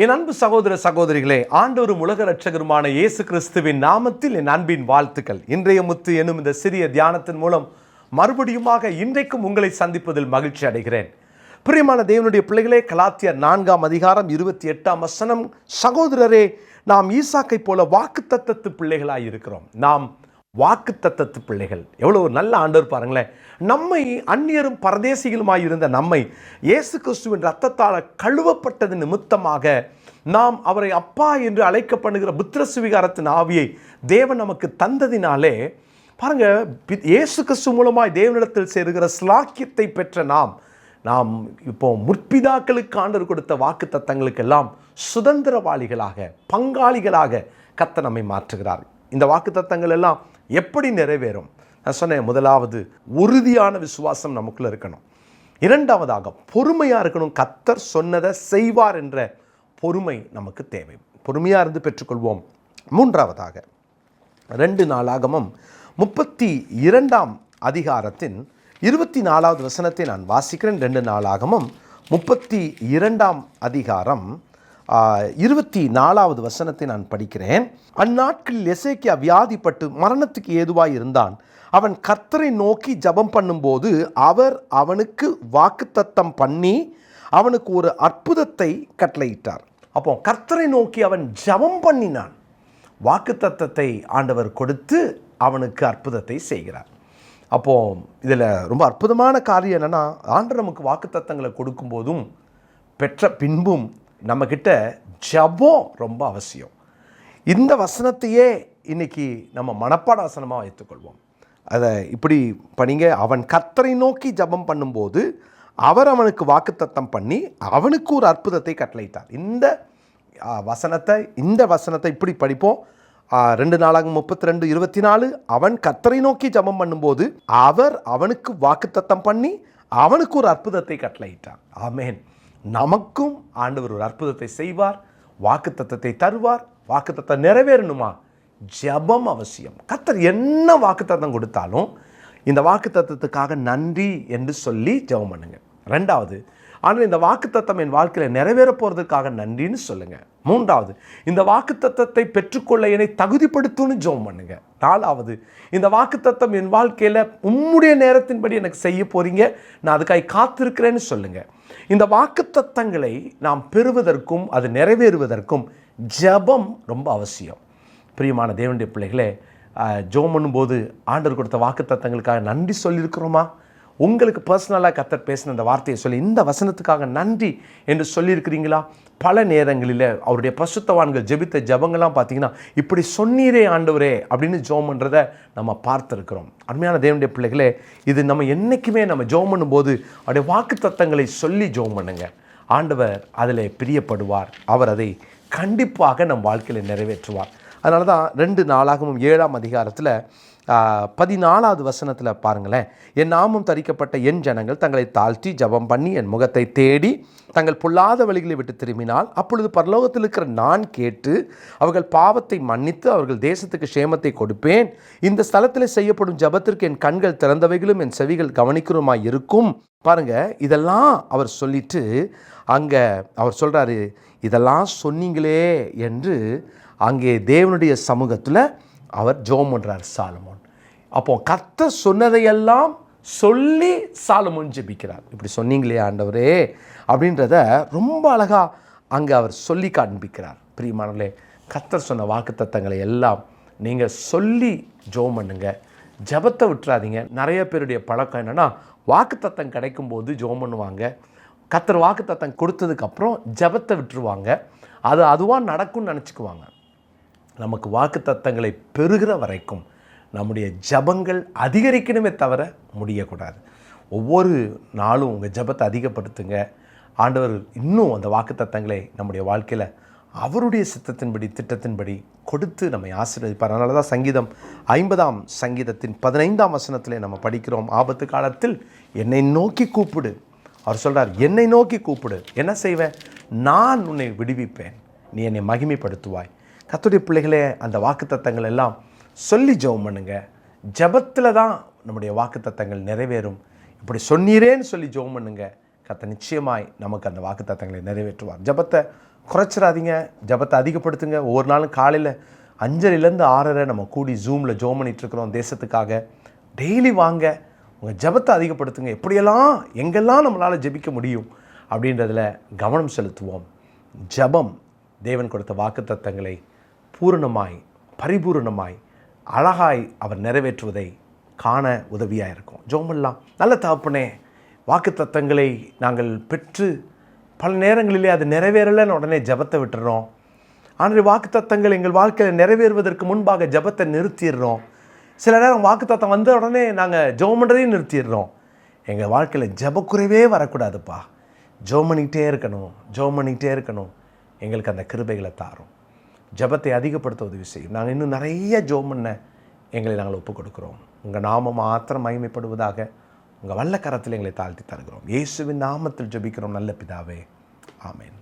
என் அன்பு சகோதர சகோதரிகளே, ஆண்டவரும் உலக இரட்சகருமான இயேசு கிறிஸ்துவின் நாமத்தில் என் அன்பின் வாழ்த்துக்கள். இன்றைய முத்து எனும் இந்த சிறிய தியானத்தின் மூலம் மறுபடியுமாக இன்றைக்கும் உங்களை சந்திப்பதில் மகிழ்ச்சி அடைகிறேன். பிரியமான தேவனுடைய பிள்ளைகளே, கலாத்தியர் 4:28 சகோதரரே, நாம் ஈசாக்கை போல வாக்குத்தத்தத்து பிள்ளைகளாய் இருக்கிறோம். நாம் வாக்குத்தத்தத்து பிள்ளைகள். எவ்வளவு நல்ல ஆண்டவர் பாருங்களேன். நம்மை அந்நியரும் பரதேசிகளுமாய் இருந்த நம்மை இயேசு கிறிஸ்துவின் இரத்தத்தால் கழுவப்பட்டது நிமித்தமாக நாம் அவரை அப்பா என்று அழைக்கப்படுகிற புத்திர சுவிகாரத்தின் ஆவியை தேவன் நமக்கு தந்ததினாலே பாருங்க, இயேசு கிறிஸ்து மூலமாய் தேவனிடத்தில் சேருகிற ஸ்லாக்கியத்தை பெற்ற நாம் இப்போ முற்பிதாக்களுக்கு ஆண்டவர் கொடுத்த வாக்கு தத்தங்களுக்கெல்லாம் சுதந்திரவாளிகளாக, பங்காளிகளாக கர்த்தர் நம்மை மாற்றுகிறார். இந்த வாக்கு தத்தங்கள் எல்லாம் எப்படி நிறைவேறும்? நான் சொன்னேன், முதலாவது உறுதியான விசுவாசம் நமக்குள்ள இருக்கணும். இரண்டாவதாக பொறுமையாக இருக்கணும். கர்த்தர் சொன்னதை செய்வார் என்ற பொறுமை நமக்கு தேவை. பொறுமையாக இருந்து பெற்றுக்கொள்வோம். மூன்றாவதாக 2 நாளாகமம் 32 24வது வசனத்தை நான் வாசிக்கிறேன். 2 நாளாகமம் 32 24வது வசனத்தை நான் படிக்கிறேன். அந்நாட்களில் எசேக்கியா வியாதிப்பட்டு மரணத்துக்கு ஏதுவாய் இருந்தான். அவன் கர்த்தரை நோக்கி ஜெபம் பண்ணும்போது அவர் அவனுக்கு வாக்குத்தத்தம் பண்ணி அவனுக்கு ஒரு அற்புதத்தை கட்டளையிட்டார். அப்போ கர்த்தரை நோக்கி அவன் ஜெபம் பண்ணினான். வாக்குத்தத்தத்தை ஆண்டவர் கொடுத்து அவனுக்கு அற்புதத்தை செய்கிறார். அப்போ இதில் ரொம்ப அற்புதமான காரியம் என்னென்னா, ஆண்டவர் நமக்கு வாக்குத்தத்தங்களை கொடுக்கும்போதும் பெற்ற பின்பும் நம்மக்கிட்ட ஜெபம் ரொம்ப அவசியம். இந்த வசனத்தையே இன்னைக்கு நம்ம மனப்பாட வசனமாக வைத்துக்கொள்வோம். அதை இப்படி பண்ணிங்க. அவன் கர்த்தரை நோக்கி ஜெபம் பண்ணும்போது அவர் அவனுக்கு வாக்குத்தத்தம் பண்ணி அவனுக்கு ஒரு அற்புதத்தை கட்டளையிட்டார். இந்த வசனத்தை இப்படி படிப்போம். 2 நாளாகமம் 32:24 அவன் கர்த்தரை நோக்கி ஜெபம் பண்ணும்போது அவர் அவனுக்கு வாக்குத்தத்தம் பண்ணி அவனுக்கு ஒரு அற்புதத்தை கட்டளையிட்டார். ஆமென். நமக்கும் ஆண்டவர் ஒரு அற்புதத்தை செய்வார், வாக்குத்தத்தத்தை தருவார். வாக்குத்தத்தம் நிறைவேறணுமா? ஜெபம் அவசியம். கர்த்தர் என்ன வாக்குத்தத்தம் கொடுத்தாலும் இந்த வாக்குத்தத்தத்துக்காக நன்றி என்று சொல்லி ஜெபம் பண்ணுங்க. ரெண்டாவது, ஆனால் இந்த வாக்குத்தத்தம் என் வாழ்க்கையில் நிறைவேற போகிறதுக்காக நன்றின்னு சொல்லுங்க. மூன்றாவது, இந்த வாக்குத்தத்தத்தை பெற்றுக்கொள்ள என்னை தகுதிப்படுத்தும்னு ஜெபம் பண்ணுங்க. நாலாவது, இந்த வாக்குத்தத்தம் என் வாழ்க்கையில் உம்முடைய நேரத்தின்படி எனக்கு செய்ய போறீங்க, நான் அதுக்காக காத்திருக்கிறேன்னு சொல்லுங்க. இந்த வாக்குத்தத்தங்களை நாம் பெறுவதற்கும் அது நிறைவேறுவதற்கும் ஜெபம் ரொம்ப அவசியம். பிரியமான தேவனுடைய பிள்ளைகளே, ஜெபம் பண்ணும்போது ஆண்டவர் கொடுத்த வாக்குத்தத்தங்களுக்காக நன்றி சொல்லியிருக்கிறோமா? உங்களுக்கு பர்சனலாக கர்த்தர் பேசின அந்த வார்த்தையை சொல்லி இந்த வசனத்துக்காக நன்றி என்று சொல்லியிருக்கிறீங்களா? பல நேரங்களில் அவருடைய பரிசுத்தவான்கள் ஜெபித்த ஜெபங்கள்லாம் பார்த்தீங்கன்னா, இப்படி சொன்னீரே ஆண்டவரே அப்படின்னு ஜெபம் பண்ணுறதை நம்ம பார்த்துருக்கிறோம். அருமையான தேவனுடைய பிள்ளைகளே, இது நம்ம என்றைக்குமே நம்ம ஜெபம் பண்ணும்போது அவருடைய வாக்குத்தத்தங்களை சொல்லி ஜெபம் பண்ணுங்க. ஆண்டவர் அதில் பிரியப்படுவார். அவர் அதை கண்டிப்பாக நம் வாழ்க்கையில் நிறைவேற்றுவார். அதனால தான் 2 நாளாகமம் 7 14வது வசனத்தில் பாருங்களேன். என் நாமம் தரிக்கப்பட்ட என் ஜனங்கள் தங்களை தாழ்த்தி ஜெபம் பண்ணி என் முகத்தை தேடி தங்கள் பொல்லாத வழிகளை விட்டு திரும்பினால் அப்பொழுது பரலோகத்தில் இருக்கிற நான் கேட்டு அவர்கள் பாவத்தை மன்னித்து அவர்கள் தேசத்துக்கு சேமத்தை கொடுப்பேன். இந்த ஸ்தலத்தில் செய்யப்படும் ஜெபத்திற்கு என் கண்கள் திறந்தவைகளும் என் செவிகள் கவனிக்கிறதுமாய் இருக்கும். பாருங்க, இதெல்லாம் அவர் சொல்லிட்டு அங்கே அவர் சொல்கிறாரு, இதெல்லாம் சொன்னீங்களே என்று அங்கே தேவனுடைய சமூகத்தில் அவர் ஜெபம் பண்ணுறார் சாலமோன். அப்போ கர்த்தர் சொன்னதையெல்லாம் சொல்லி சாலமோன் ஜெபிக்கிறார். இப்படி சொன்னீங்களே ஆண்டவரே அப்படின்றத ரொம்ப அழகாக அங்கே அவர் சொல்லி காண்பிக்கிறார். பிரியமானவர்களே, கர்த்தர் சொன்ன வாக்குத்தத்தங்களை எல்லாம் நீங்கள் சொல்லி ஜெபம் பண்ணுங்க. ஜெபத்தை விட்டுறாதீங்க. நிறைய பேருடைய பழக்கம் என்னென்னா, வாக்குத்தத்தம் கிடைக்கும்போது ஜெபம் பண்ணுவாங்க. கர்த்தர் வாக்குத்தத்தம் கொடுத்ததுக்கப்புறம் ஜெபத்தை விட்டுருவாங்க. அதுவாக நடக்கும்னு நினச்சிக்குவாங்க. நமக்கு வாக்குத்தத்தங்களை பெறுகிற வரைக்கும் நம்முடைய ஜெபங்கள் அதிகரிக்கணுமே தவிர முடியக்கூடாது. ஒவ்வொரு நாளும் உங்கள் ஜெபத்தை அதிகப்படுத்துங்க. ஆண்டவர் இன்னும் அந்த வாக்குத்தத்தங்களை நம்முடைய வாழ்க்கையில் அவருடைய சித்தத்தின்படி திட்டத்தின்படி கொடுத்து நம்மை ஆசீர்வதிப்பார். அதனால தான் சங்கீதம் 50 15 வசனத்திலே நம்ம படிக்கிறோம், ஆபத்து காலத்தில் என்னை நோக்கி கூப்பிடு. அவர் சொல்கிறார், என்னை நோக்கி கூப்பிடு, என்ன செய்வேன்? நான் உன்னை விடுவிப்பேன், நீ என்னை மகிமைப்படுத்துவாய். கர்த்தருடைய பிள்ளைகளே, அந்த வாக்குத்தத்தங்கள் எல்லாம் சொல்லி ஜெபம் பண்ணுங்க. ஜெபத்தில் தான் நம்முடைய வாக்குத்தத்தங்கள் நிறைவேறும். இப்படி சொன்னீரேன்னு சொல்லி ஜெபம் பண்ணுங்க. கர்த்தர் நிச்சயமாய் நமக்கு அந்த வாக்குத்தத்தங்களை நிறைவேற்றுவார். ஜெபத்தை குறைச்சிடாதீங்க, ஜபத்தை அதிகப்படுத்துங்க. ஒவ்வொரு நாளும் காலையில் 5:30 6:30 நம்ம கூடி ஜூமில் ஜோம் பண்ணிகிட்ருக்குறோம் தேசத்துக்காக. டெய்லி வாங்க, உங்கள் ஜபத்தை அதிகப்படுத்துங்க. எப்படியெல்லாம் எங்கெல்லாம் நம்மளால் ஜெபிக்க முடியும் அப்படின்றதில் கவனம் செலுத்துவோம். ஜபம் தேவன் கொடுத்த வாக்குத்தத்தங்களை பூரணமாய் பரிபூரணமாய் அழகாய் அவர் நிறைவேற்றுவதை காண உதவியாக இருக்கும். ஜோமெல்லாம் நல்ல தகப்பனே, வாக்குத்தத்தங்களை நாங்கள் பெற்று பல நேரங்களிலே அது நிறைவேறலைன்னு உடனே ஜபத்தை விட்டுறோம். ஆனால் வாக்குத்தத்தங்கள் எங்கள் வாழ்க்கையில் நிறைவேறுவதற்கு முன்பாக ஜபத்தை நிறுத்திடுறோம். சில நேரம் வாக்குத்தத்தம் வந்த உடனே நாங்கள் ஜெபம் பண்ணுறதையும் நிறுத்திடுறோம். எங்கள் வாழ்க்கையில் ஜபக்குறைவே வரக்கூடாதுப்பா. ஜெபம் பண்ணிகிட்டே இருக்கணும். எங்களுக்கு அந்த கிருபைகளை தாரும். ஜபத்தை அதிகப்படுத்த உதவி செய்யும். நாங்கள் இன்னும் நிறைய ஜெபம் பண்ண எங்களை நாங்கள் ஒப்புக் கொடுக்குறோம். உங்கள் நாமம் மாத்திரம் மகிமைப்படுவதாக. உங்கள் வல்ல கரத்தில் எங்களை தாழ்த்தி தருகிறோம். இயேசுவின் நாமத்தில் ஜெபிக்கிறோம் நல்ல பிதாவே, ஆமென்.